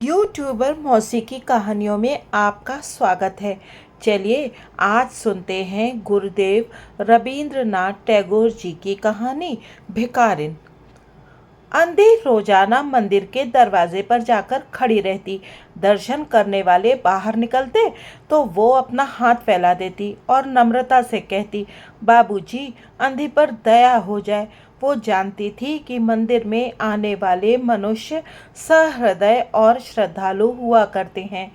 YouTuber मौसी की कहानियों में आपका स्वागत है। चलिए आज सुनते हैं गुरुदेव रवींद्रनाथ टैगोर जी की कहानी भिखारिन। अंधी रोजाना मंदिर के दरवाजे पर जाकर खड़ी रहती। दर्शन करने वाले बाहर निकलते तो वो अपना हाथ फैला देती और नम्रता से कहती, बाबूजी, अंधी पर दया हो जाए। वो जानती थी कि मंदिर में आने वाले मनुष्य सहृदय और श्रद्धालु हुआ करते हैं।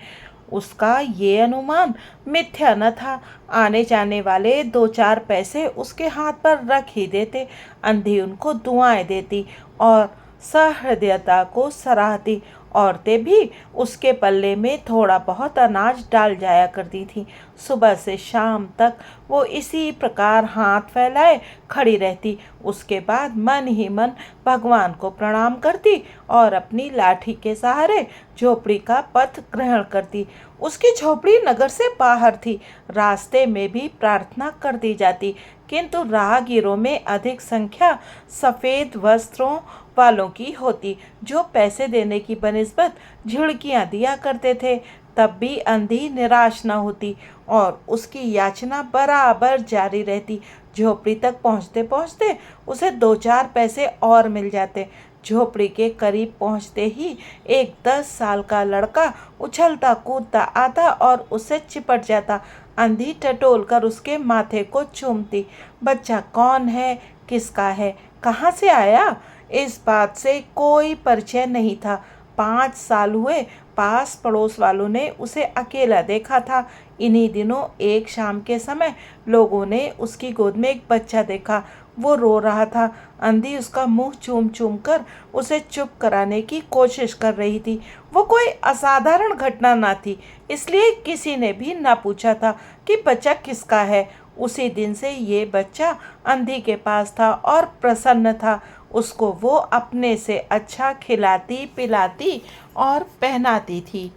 उसका ये अनुमान मिथ्या न था। आने जाने वाले दो चार पैसे उसके हाथ पर रख ही देते। अंधी उनको दुआएं देती और सहृदयता को सराहती। औरतें भी उसके पल्ले में थोड़ा बहुत अनाज डाल जाया करती थीं। सुबह से शाम तक वो इसी प्रकार हाथ फैलाए खड़ी रहती। उसके बाद मन ही मन भगवान को प्रणाम करती और अपनी लाठी के सहारे झोपड़ी का पथ ग्रहण करती। उसकी झोपड़ी नगर से बाहर थी। रास्ते में भी प्रार्थना कर दी जाती, किंतु राहगीरों में अधिक संख्या सफ़ेद वस्त्रों वालों की होती, जो पैसे देने की बनिस्बत झिड़कियाँ दिया करते थे। तब भी अंधी निराश न होती और उसकी याचना बराबर जारी रहती। झोपड़ी तक पहुँचते पहुँचते उसे दो चार पैसे और मिल जाते। झोपड़ी के करीब पहुँचते ही एक 10 साल का लड़का उछलता कूदता आता और उससे चिपट जाता। अंधी टटोल कर उसके माथे को चूमती। बच्चा कौन है, किसका है, कहाँ से आया, इस बात से कोई परिचय नहीं था। 5 साल हुए पास पड़ोस वालों ने उसे अकेला देखा था। इन्हीं दिनों एक शाम के समय लोगों ने उसकी गोद में एक बच्चा देखा। वो रो रहा था। अंधी उसका मुंह चूम चूम कर उसे चुप कराने की कोशिश कर रही थी। वो कोई असाधारण घटना ना थी, इसलिए किसी ने भी ना पूछा था कि बच्चा किसका है। उसी दिन से ये बच्चा अंधी के पास था और प्रसन्न था। उसको वो अपने से अच्छा खिलाती पिलाती और पहनाती थी।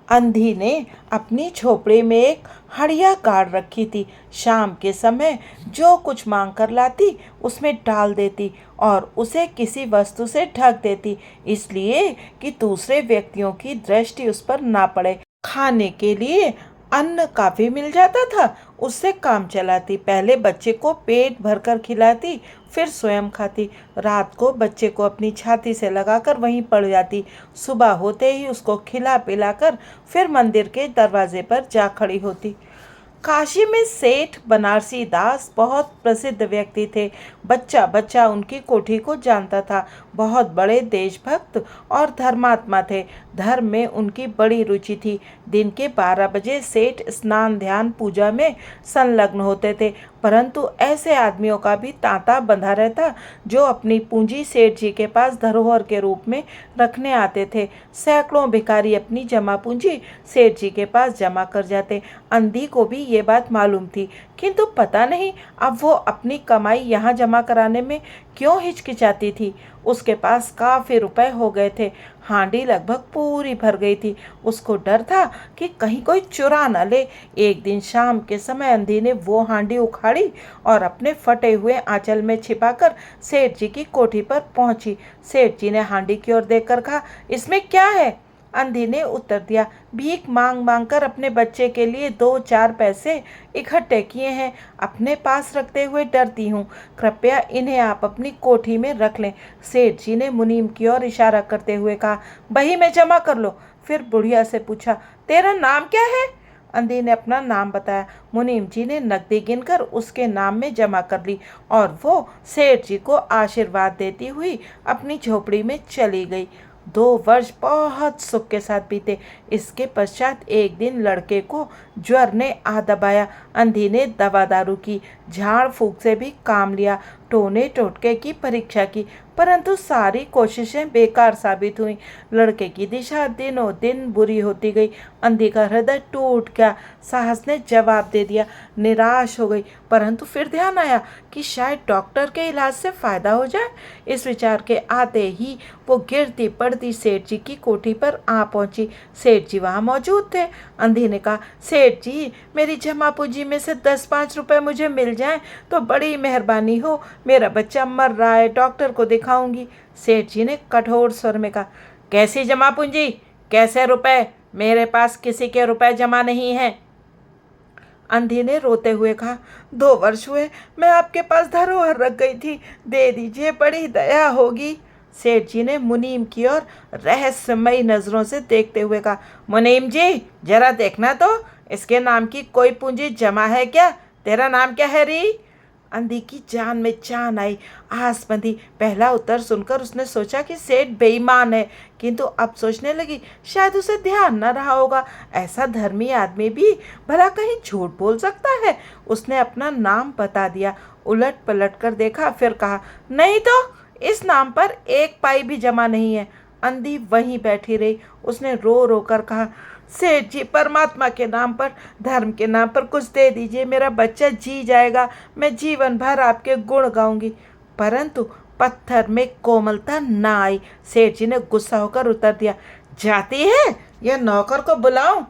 अंधी ने अपनी झोपड़ी में एक हड़िया गाड़ रखी थी। शाम के समय जो कुछ मांग कर लाती उसमें डाल देती और उसे किसी वस्तु से ढक देती, इसलिए कि दूसरे व्यक्तियों की दृष्टि उस पर ना पड़े। खाने के लिए अन्न काफी मिल जाता था, उससे काम चलाती। पहले बच्चे को पेट भरकर खिलाती, फिर स्वयं खाती। रात को बच्चे को अपनी छाती से लगाकर वहीं पड़ जाती। सुबह होते ही उसको खिला पिलाकर फिर मंदिर के दरवाजे पर जा खड़ी होती। काशी में सेठ बनारसी दास बहुत प्रसिद्ध व्यक्ति थे। बच्चा बच्चा उनकी कोठी को जानता था। बहुत बड़े देशभक्त और धर्मात्मा थे। धर्म में उनकी बड़ी रुचि थी। दिन के 12 बजे सेठ स्नान ध्यान पूजा में संलग्न होते थे, परंतु ऐसे आदमियों का भी तांता बंधा रहता जो अपनी पूंजी सेठ जी के पास धरोहर के रूप में रखने आते थे। सैकड़ों भिखारी अपनी जमा पूंजी सेठ जी के पास जमा कर जाते। अंधी को भी ये बात मालूम थी, किंतु पता नहीं अब वो अपनी कमाई यहाँ जमा कराने में क्यों हिचकिचाती थी। उसके पास काफी रुपए हो गए थे। हांडी लगभग पूरी भर गई थी। उसको डर था कि कहीं कोई चुरा न ले। एक दिन शाम के समय अंधी ने वो हांडी उखाड़ी और अपने फटे हुए आंचल में छिपाकर सेठ जी की कोठी पर पहुंची। सेठ जी ने हांडी की ओर देखकर कहा, इसमें क्या है? अंधी ने उत्तर दिया, भीख मांग मांग कर अपने बच्चे के लिए 2-4 पैसे इकट्ठे किए हैं। अपने पास रखते हुए डरती हूँ। कृपया इन्हें आप अपनी कोठी में रख लें। सेठ जी ने मुनीम की ओर इशारा करते हुए कहा, बही में जमा कर लो। फिर बुढ़िया से पूछा, तेरा नाम क्या है? अंधी ने अपना नाम बताया। मुनीम जी ने नकदी गिनकर उसके नाम में जमा कर ली और वो सेठ जी को आशीर्वाद देती हुई अपनी झोपड़ी में चली गई। 2 वर्ष बहुत सुख के साथ बीते। इसके पश्चात एक दिन लड़के को ज्वर ने आ दबाया। अंधी ने दवा दारू की, झाड़ फूक से भी काम लिया, टोने टोटके की परीक्षा की, परंतु सारी कोशिशें बेकार साबित हुई। लड़के की दिशा दिनों दिन बुरी होती गई। अंधी का हृदय टूट गया। साहस ने जवाब दे दिया। निराश हो गई, परंतु फिर ध्यान आया कि शायद डॉक्टर के इलाज से फायदा हो जाए। इस विचार के आते ही वो गिरती पड़ती सेठ जी की कोठी पर आ पहुंची। सेठ जी वहां मौजूद थे। अंधी ने कहा, सेठ जी, मेरी जमा पूंजी में से 10-5 रुपए मुझे मिल जाएं तो बड़ी मेहरबानी हो। मेरा बच्चा मर रहा है, डॉक्टर को दिखाऊंगी। सेठ जी ने कठोर स्वर में कहा, कैसी जमा पूंजी, कैसे रुपए? मेरे पास किसी के रुपए जमा नहीं हैं। अंधी ने रोते हुए कहा, 2 वर्ष हुए मैं आपके पास धरोहर रख गई थी, दे दीजिए, बड़ी दया होगी। सेठ जी ने मुनीम की ओर रहस्यमयी नजरों से देखते हुए कहा, मुनीम जी जरा देखना तो, इसके नाम की कोई पूंजी जमा है क्या? तेरा नाम क्या है री? अंधी की जान में जान आई, आस बंधी। पहला उत्तर सुनकर उसने सोचा कि सेठ बेईमान है, किंतु अब सोचने लगी शायद उसे ध्यान न रहा होगा। ऐसा धर्मी आदमी भी भला कहीं झूठ बोल सकता है? उसने अपना नाम बता दिया। उलट पलट कर देखा, फिर कहा, नहीं तो इस नाम पर 1 पाई भी जमा नहीं है। अंधी वहीं बैठी रही। उसने रो रो कर कहा, सेठ जी परमात्मा के नाम पर, धर्म के नाम पर कुछ दे दीजिए, मेरा बच्चा जी जाएगा, मैं जीवन भर आपके गुण गाऊंगी। परंतु पत्थर में कोमलता ना आई। सेठ जी ने गुस्सा होकर उत्तर दिया, जाती है या नौकर को बुलाऊं?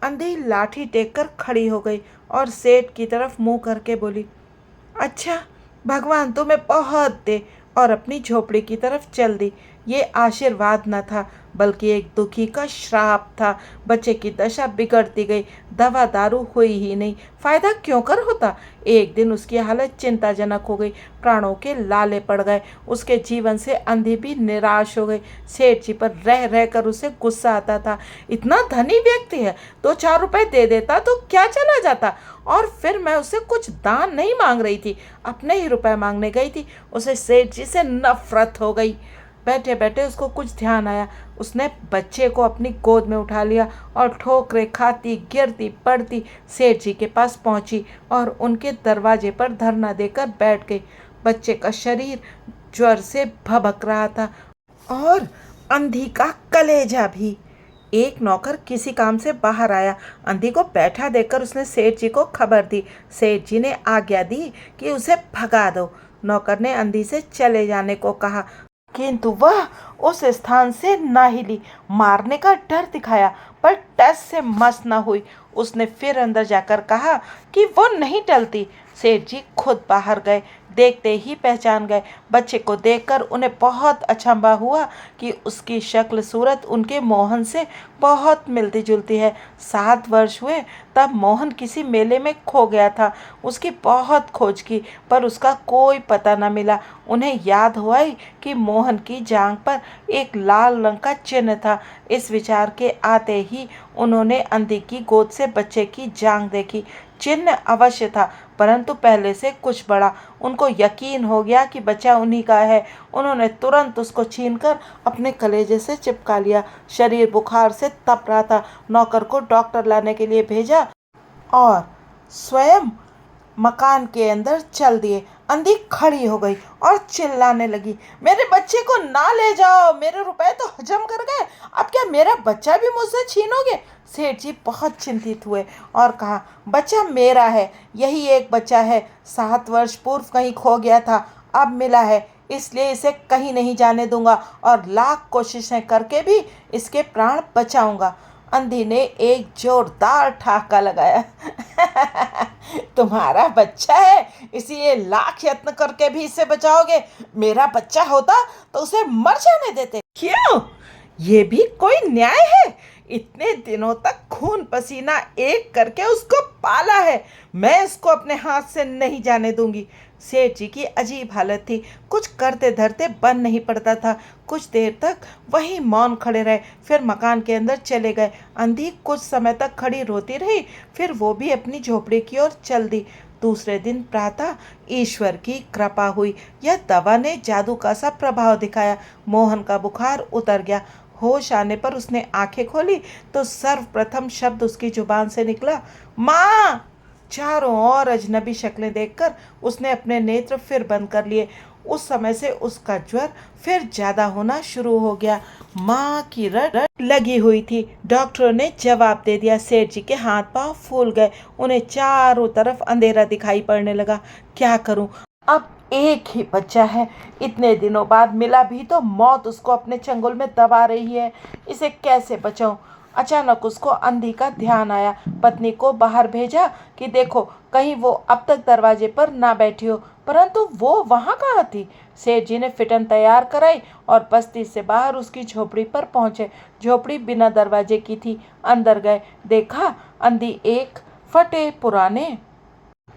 अंधी लाठी टेक कर खड़ी हो गई और सेठ की तरफ मुंह करके बोली, अच्छा, भगवान तुम्हें बहुत दे, और अपनी झोपड़ी की तरफ चल दी। ये आशीर्वाद न था बल्कि एक दुखी का श्राप था। बच्चे की दशा बिगड़ती गई, दवा दारू हुई ही नहीं, फायदा क्यों कर होता। एक दिन उसकी हालत चिंताजनक हो गई, प्राणों के लाले पड़ गए। उसके जीवन से अंधी भी निराश हो गई। सेठ जी पर रह रह कर उसे गुस्सा आता था। इतना धनी व्यक्ति है, 2-4 रुपए दे देता तो क्या चला जाता। और फिर मैं उससे कुछ दान नहीं मांग रही थी, अपने ही रुपए मांगने गई थी। उसे सेठ जी से नफरत हो गई। बैठे बैठे उसको कुछ ध्यान आया। उसने बच्चे को अपनी गोद में उठा लिया और ठोकरें खाती गिरती पड़ती सेठ जी के पास पहुंची और उनके दरवाजे पर धरना देकर बैठ गई। बच्चे का शरीर ज्वर से भभक रहा था और अंधी का कलेजा भी। एक नौकर किसी काम से बाहर आया। अंधी को बैठा देखकर उसने सेठ जी को खबर दी। सेठ जी ने आज्ञा दी कि उसे भगा दो। नौकर ने अंधी से चले जाने को कहा, किंतु वह उस स्थान से न हिली। मारने का डर दिखाया पर टस से मस न हुई। उसने फिर अंदर जाकर कहा कि वो नहीं टलती। सेठ जी खुद बाहर गए, देखते ही पहचान गए। बच्चे को देखकर उन्हें बहुत अचंभा हुआ कि उसकी शक्ल सूरत उनके मोहन से बहुत मिलती जुलती है। 7 वर्ष हुए तब मोहन किसी मेले में खो गया था। उसकी बहुत खोज की पर उसका कोई पता न मिला। उन्हें याद हुआ ही कि मोहन की जांघ पर एक लाल रंग का चिन्ह था। इस विचार के आते ही उन्होंने अंधी की गोद से बच्चे की जांघ देखी। चिन्ह अवश्य था परंतु पहले से कुछ बड़ा। उनको यकीन हो गया कि बच्चा उन्हीं का है। उन्होंने तुरंत उसको छीनकर अपने कलेजे से चिपका लिया। शरीर बुखार से तप रहा था। नौकर को डॉक्टर लाने के लिए भेजा और स्वयं मकान के अंदर चल दिए। अंधी खड़ी हो गई और चिल्लाने लगी, मेरे बच्चे को ना ले जाओ, मेरे रुपए तो हजम कर गए, अब क्या मेरा बच्चा भी मुझसे छीनोगे? सेठ जी बहुत चिंतित हुए और कहा, बच्चा मेरा है, यही एक बच्चा है, 7 वर्ष पूर्व कहीं खो गया था, अब मिला है, इसलिए इसे कहीं नहीं जाने दूंगा और लाख कोशिशें करके भी इसके प्राण बचाऊंगा। अंधी ने एक जोरदार ठहाका लगाया। तुम्हारा बच्चा है, इसलिए लाख यत्न करके भी इसे बचाओगे? मेरा बच्चा होता तो उसे मर जाने देते। क्यों? ये भी कोई न्याय है? इतने दिनों तक खून पसीना एक करके उसको पाला है, मैं इसको अपने हाथ से नहीं जाने दूंगी। सेठ जी की अजीब हालत थी, कुछ करते धरते बन नहीं पड़ता था। कुछ देर तक वहीं मौन खड़े रहे, फिर मकान के अंदर चले गए। अंधी कुछ समय तक खड़ी रोती रही, फिर वो भी अपनी झोपड़ी की ओर चल दी। दूसरे दिन प्रातः ईश्वर की कृपा हुई, यह दवा ने जादू का सा प्रभाव दिखाया। मोहन का बुखार उतर गया। होश आने पर उसने आंखें खोली तो सर्वप्रथम शब्द उसकी जुबान से निकला, माँ। चारों ओर अजनबी शक्लें देखकर उसने अपने नेत्र फिर बंद कर लिए। उस समय से उसका ज्वर फिर ज्यादा होना शुरू हो गया। माँ की रट लगी हुई थी। डॉक्टरों ने जवाब दे दिया। सेठ जी के हाथ पांव फूल गए, उन्हें चारों तरफ अंधेरा दिखाई पड़ने लगा। क्या करूं? अब एक ही बच्चा है, इतने दिनों बाद मिला भी तो मौत उसको अपने चंगुल में दबा रही है, इसे कैसे बचाऊं? अचानक उसको अंधी का ध्यान आया। पत्नी को बाहर भेजा कि देखो कहीं वो अब तक दरवाजे पर ना बैठी हो। परंतु वो वहाँ कहाँ थी। सेठ जी ने फिटन तैयार कराई और बस्ती से बाहर उसकी झोपड़ी पर पहुंचे। झोपड़ी बिना दरवाजे की थी। अंदर गए, देखा अंधी एक फटे पुराने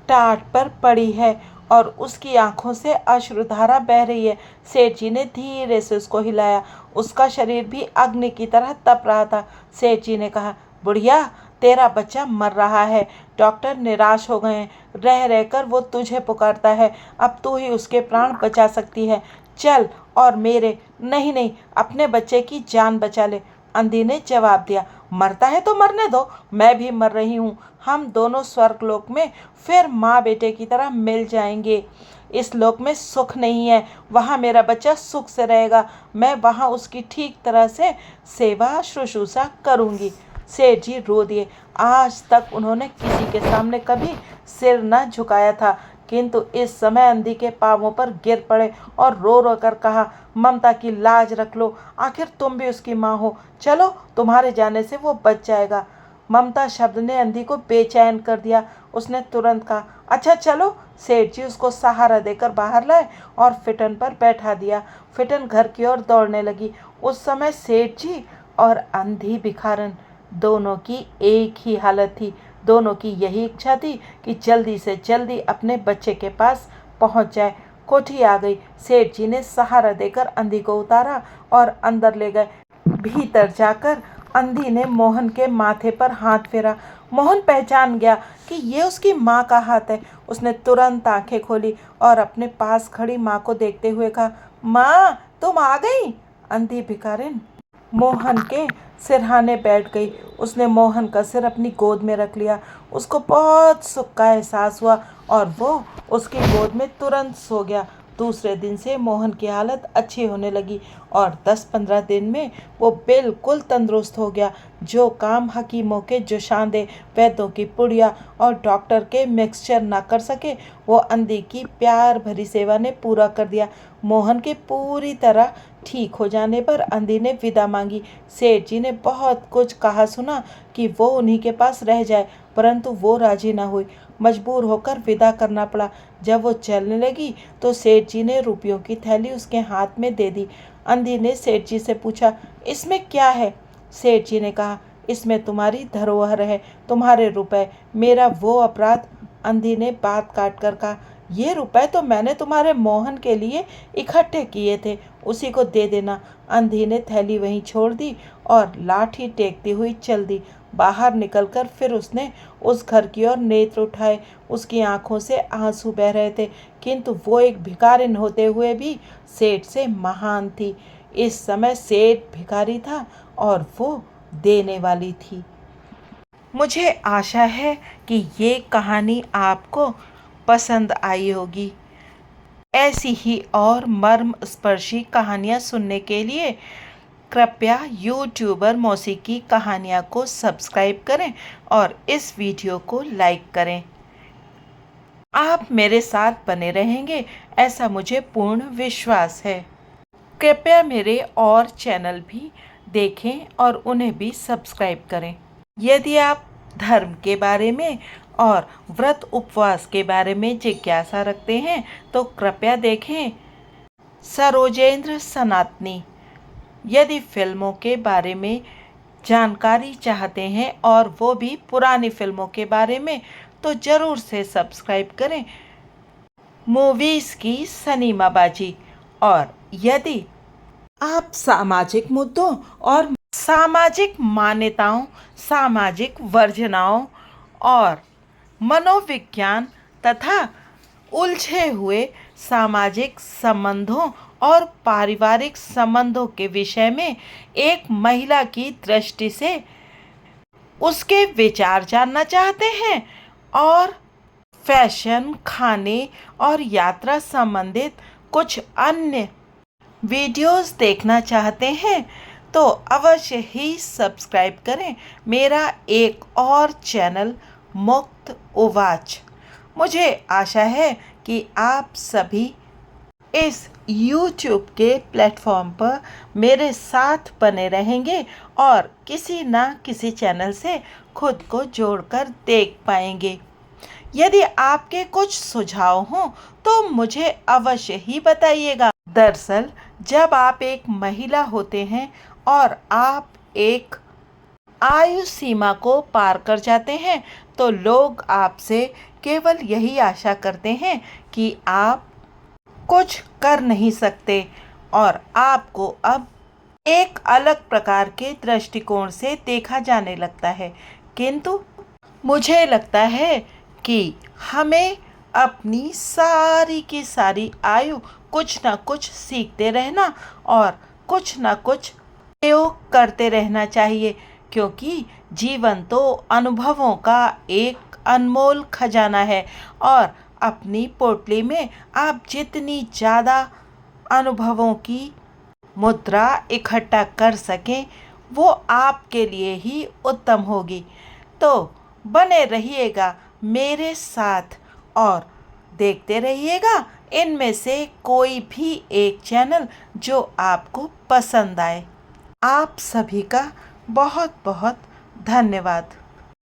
टाट पर पड़ी है और उसकी आंखों से अश्रुधारा बह रही है। सेठ जी ने धीरे से उसको हिलाया। उसका शरीर भी अग्नि की तरह तप रहा था। सेठ जी ने कहा, बुढ़िया, तेरा बच्चा मर रहा है। डॉक्टर निराश हो गए हैं। रह रहकर वो तुझे पुकारता है। अब तू ही उसके प्राण बचा सकती है। चल और मेरे नहीं नहीं, अपने बच्चे की जान बचा ले। अंधी ने जवाब दिया, मरता है तो मरने दो, मैं भी मर रही हूँ। हम दोनों स्वर्गलोक में फिर माँ बेटे की तरह मिल जाएंगे। इस लोक में सुख नहीं है, वहाँ मेरा बच्चा सुख से रहेगा। मैं वहाँ उसकी ठीक तरह से सेवा शुश्रूषा करूँगी। सेठ जी रो दिए। आज तक उन्होंने किसी के सामने कभी सिर न झुकाया था, किंतु इस समय अंधी के पांवों पर गिर पड़े और रो रो कर कहा, ममता की लाज रख लो, आखिर तुम भी उसकी माँ हो। चलो, तुम्हारे जाने से वो बच जाएगा। ममता शब्द ने अंधी को बेचैन कर दिया। उसने तुरंत कहा, अच्छा चलो। सेठ जी उसको सहारा देकर बाहर लाए और फिटन पर बैठा दिया। फिटन घर की ओर दौड़ने लगी। उस समय सेठ जी और अंधी भिखारन दोनों की एक ही हालत थी। दोनों की यही इच्छा थी कि जल्दी से जल्दी अपने बच्चे के पास पहुंच जाए। कोठी आ गई। सेठ जी ने सहारा देकर अंधी को उतारा और अंदर ले गए। भीतर जाकर अंधी ने मोहन के माथे पर हाथ फेरा। मोहन पहचान गया कि ये उसकी माँ का हाथ है। उसने तुरंत आंखें खोली और अपने पास खड़ी माँ को देखते हुए कहा, माँ, तुम आ गई। अंधी भिखारिन मोहन के सिरहाने बैठ गई। उसने मोहन का सिर अपनी गोद में रख लिया। उसको बहुत सुख का एहसास हुआ और वो उसकी गोद में तुरंत सो गया। दूसरे दिन से मोहन की हालत अच्छी होने लगी और 10-15 दिन में वो बिल्कुल तंदुरुस्त हो गया। जो काम हकीमों के जोशांदे, वैद्यों की पुड़िया और डॉक्टर के मिक्सचर ना कर सके, वो अंधी की प्यार भरी सेवा ने पूरा कर दिया। मोहन के पूरी तरह ठीक हो जाने पर अंधी ने विदा मांगी। सेठ जी ने बहुत कुछ कहा सुना कि वो उन्हीं के पास रह जाए, परंतु वो राजी ना हुई। मजबूर होकर विदा करना पड़ा। जब वो चलने लगी तो सेठ जी ने रुपयों की थैली उसके हाथ में दे दी। अंधी ने सेठ जी से पूछा, इसमें क्या है। सेठ जी ने कहा, इसमें तुम्हारी धरोहर है, तुम्हारे रुपए, मेरा वो अपराध। अंधी ने बात काट कर कहा, ये रुपए तो मैंने तुम्हारे मोहन के लिए इकट्ठे किए थे, उसी को दे देना। अंधी ने थैली वहीं छोड़ दी और लाठी टेकती हुई चल दी। बाहर निकलकर फिर उसने उस घर की ओर नेत्र उठाए। उसकी आंखों से आंसू बह रहे थे, किंतु वो एक भिखारिन होते हुए भी सेठ से महान थी। इस समय सेठ भिखारी था और वो देने वाली थी। मुझे आशा है कि ये कहानी आपको पसंद आई होगी। ऐसी ही और मर्म स्पर्शी कहानियाँ सुनने के लिए कृपया यूट्यूबर मौसीकी कहानियाँ को सब्सक्राइब करें और इस वीडियो को लाइक करें। आप मेरे साथ बने रहेंगे, ऐसा मुझे पूर्ण विश्वास है। कृपया मेरे और चैनल भी देखें और उन्हें भी सब्सक्राइब करें। यदि आप धर्म के बारे में और व्रत उपवास के बारे में जिज्ञासा रखते हैं तो कृपया देखें सरोजेंद्र सनातनी। यदि फिल्मों के बारे में जानकारी चाहते हैं और वो भी पुरानी फिल्मों के बारे में, तो ज़रूर से सब्सक्राइब करें मूवीज़ की सनीमाबाजी। और यदि आप सामाजिक मुद्दों और सामाजिक मान्यताओं, सामाजिक वर्जनाओं और मनोविज्ञान तथा उलझे हुए सामाजिक संबंधों और पारिवारिक संबंधों के विषय में एक महिला की दृष्टि से उसके विचार जानना चाहते हैं और फैशन, खाने और यात्रा संबंधित कुछ अन्य वीडियोस देखना चाहते हैं तो अवश्य ही सब्सक्राइब करें मेरा एक और चैनल मुक्त उवाच। मुझे आशा है कि आप सभी इस YouTube के प्लेटफॉर्म पर मेरे साथ बने रहेंगे और किसी ना किसी चैनल से खुद को जोड़कर देख पाएंगे। यदि आपके कुछ सुझाव हों तो मुझे अवश्य ही बताइएगा। दरअसल जब आप एक महिला होते हैं और आप एक आयु सीमा को पार कर जाते हैं तो लोग आपसे केवल यही आशा करते हैं कि आप कुछ कर नहीं सकते और आपको अब एक अलग प्रकार के दृष्टिकोण से देखा जाने लगता है। किंतु मुझे लगता है कि हमें अपनी सारी की सारी आयु कुछ ना कुछ सीखते रहना और कुछ ना कुछ प्रयोग करते रहना चाहिए, क्योंकि जीवन तो अनुभवों का एक अनमोल खजाना है और अपनी पोटली में आप जितनी ज़्यादा अनुभवों की मुद्रा इकट्ठा कर सकें वो आपके लिए ही उत्तम होगी। तो बने रहिएगा मेरे साथ और देखते रहिएगा इनमें से कोई भी एक चैनल जो आपको पसंद आए। आप सभी का बहुत बहुत धन्यवाद।